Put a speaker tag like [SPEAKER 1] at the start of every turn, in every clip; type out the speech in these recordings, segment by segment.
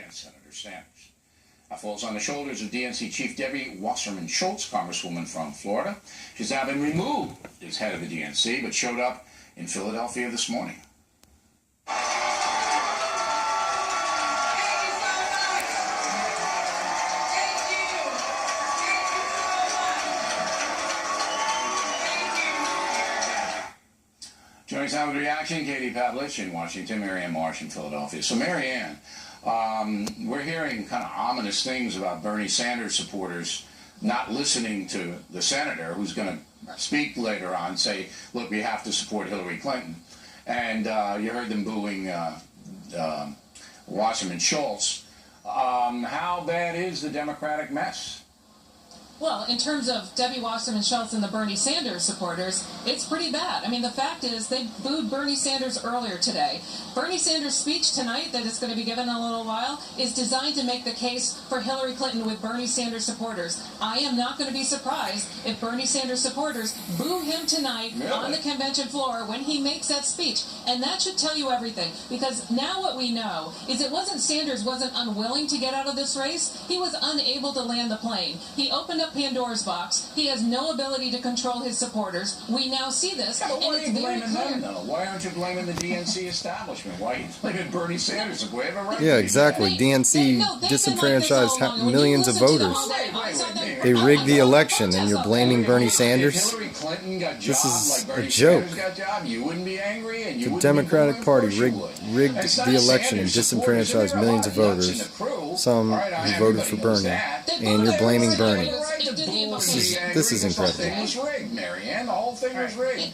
[SPEAKER 1] against Senator Sanders. Falls on the shoulders of DNC Chief Debbie Wasserman Schultz, Congresswoman from Florida. She's now been removed as head of the DNC, but showed up in Philadelphia this morning. Joining us now with reaction, Katie Pavlich in Washington, Marianne Marsh in Philadelphia. So, Marianne, we're hearing kind of ominous things about Bernie Sanders supporters not listening to the senator who's going to speak later on, say, look, we have to support Hillary Clinton. And you heard them booing Wasserman Schultz. How bad is the Democratic mess?
[SPEAKER 2] Well, in terms of Debbie Wasserman Schultz and the Bernie Sanders supporters, it's pretty bad. I mean, the fact is they booed Bernie Sanders earlier today. Bernie Sanders' speech tonight, that is going to be given in a little while, is designed to make the case for Hillary Clinton with Bernie Sanders supporters. I am not going to be surprised if Bernie Sanders supporters boo him tonight on the convention floor when he makes that speech. And that should tell you everything, because now what we know is it wasn't Sanders wasn't unwilling to get out of this race. He was unable to land the plane. He opened up Pandora's box. He has no ability to control his supportors. We now see this,
[SPEAKER 1] yeah,
[SPEAKER 2] and it's very clear.
[SPEAKER 1] Why aren't you blaming the DNC establishment? Why are you blaming Bernie Sanders?
[SPEAKER 3] Yeah, exactly. DNC disenfranchised millions of voters. They rigged the election, and you're blaming Bernie Sanders? This is a joke. The Democratic Party rigged the election and disenfranchised millions of voters, some who voted for Bernie, and you're blaming Bernie. This is incredible.
[SPEAKER 1] The whole thing was rigged, Marianne. The whole thing was rigged.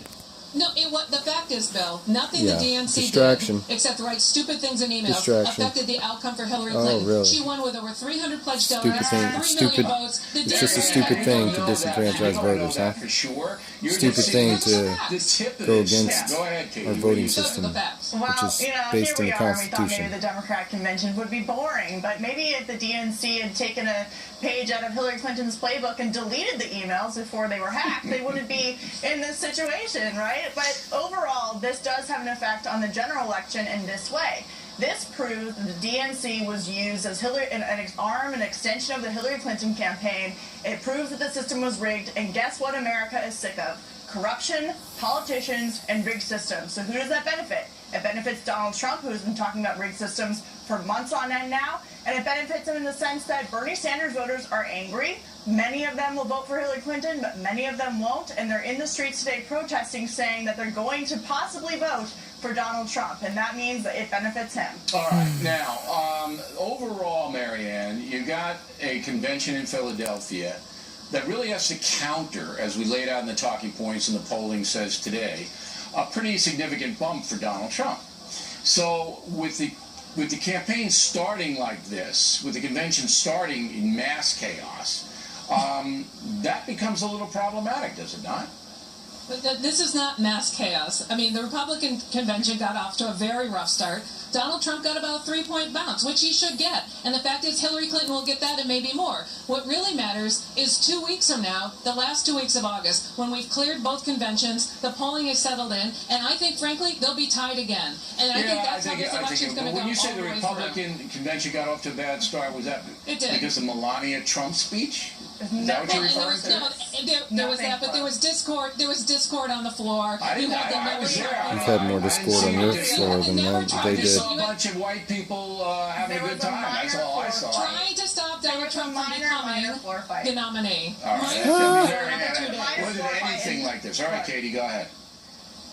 [SPEAKER 2] No, the fact is, Bill, nothing the DNC did, except write stupid things in emails, affected the outcome for Hillary Clinton.
[SPEAKER 3] Really?
[SPEAKER 2] She won with over 300 pledged delegates, 3 million votes.
[SPEAKER 3] It's just a stupid thing to disenfranchise voters, huh? Stupid thing to go against our voting system, which is based in the Constitution.
[SPEAKER 4] Maybe the Democrat convention would be boring, but maybe if the DNC had taken a page out of Hillary Clinton's playbook and deleted the emails before they were hacked, they wouldn't be in this situation, right? But overall, this does have an effect on the general election in this way. This proves that the DNC was used as an arm and extension of the Hillary Clinton campaign. It proves that the system was rigged, and guess what America is sick of? Corruption, politicians, and rigged systems. So who does that benefit? It benefits Donald Trump, who's been talking about rigged systems for months on end now, and it benefits him in the sense that Bernie Sanders voters are angry. Many of them will vote for Hillary Clinton, but many of them won't, and they're in the streets today protesting, saying that they're going to possibly vote for Donald Trump, and that means that it benefits him.
[SPEAKER 1] All right. Now, overall, Marianne, you got a convention in Philadelphia that really has to counter, as we laid out in the talking points and the polling says today, a pretty significant bump for Donald Trump. So with the campaign starting like this, with the convention starting in mass chaos, that becomes a little problematic, does it not?
[SPEAKER 2] But this is not mass chaos. I mean, the Republican convention got off to a very rough start. Donald Trump got about a 3-point bounce, which he should get. And the fact is Hillary Clinton will get that and maybe more. What really matters is 2 weeks from now, the last 2 weeks of August, when we've cleared both conventions, the polling is settled in, and I think, frankly, they'll be tied again. And I think that's how this election's going to go.
[SPEAKER 1] When you say the Republican convention got off to a bad start, was that because of Melania Trump's speech? Is that what you're referring to?
[SPEAKER 2] There was that, but there was discord. There was discord on the floor.
[SPEAKER 1] I was there.
[SPEAKER 3] You've had more discord on your floor than they did.
[SPEAKER 1] A bunch of white people having a good time. That's all I saw.
[SPEAKER 2] Trying to stop Donald Trump from becoming the nominee.
[SPEAKER 1] All right. Wasn't anything like this. All right, Katie, go ahead.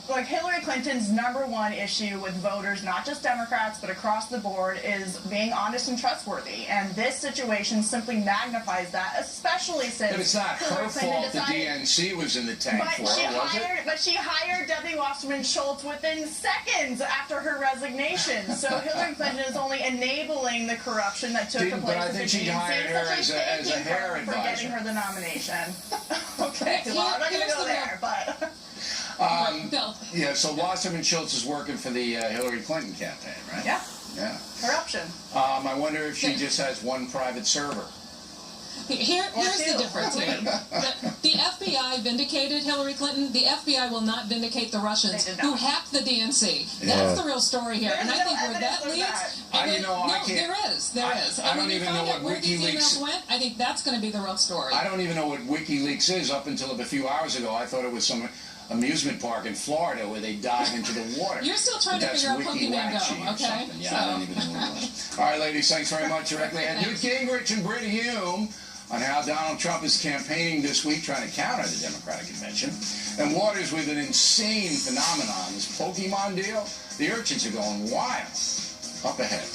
[SPEAKER 4] Like Hillary Clinton's #1 issue with voters, not just Democrats, but across the board, is being honest and trustworthy. And this situation simply magnifies that, especially since
[SPEAKER 1] But it's not her fault the DNC was in the tank for it, was it?
[SPEAKER 4] But she hired Debbie Wasserman Schultz within seconds after her resignation. So Hillary Clinton is only enabling the corruption that took place.
[SPEAKER 1] But I think she hired her as a hair advisor.
[SPEAKER 4] For getting her the nomination. Okay, well, I'm not going to go there, but...
[SPEAKER 1] Yeah, so Wasserman Schultz is working for the Hillary Clinton campaign, right?
[SPEAKER 4] Yeah. Corruption.
[SPEAKER 1] I wonder if she just has one private server.
[SPEAKER 2] Here's the difference here. The FBI vindicated Hillary Clinton. The FBI will not vindicate the Russians who hacked the DNC. That's the real story here. And I think where that leads, there is. And when you find out where these emails went, I think that's going to be the real story.
[SPEAKER 1] I don't even know what WikiLeaks is. Up until a few hours ago, I thought it was some amusement park in Florida where they dive into the water.
[SPEAKER 2] You're still trying to figure out Pokemon Go, okay?
[SPEAKER 1] Yeah, I don't even know what it was. All right, ladies, thanks very much. Directly at Newt Gingrich and Britta Hume on how Donald Trump is campaigning this week, trying to counter the Democratic convention. And Waters with an insane phenomenon, this Pokemon deal. The urchins are going wild. Up ahead.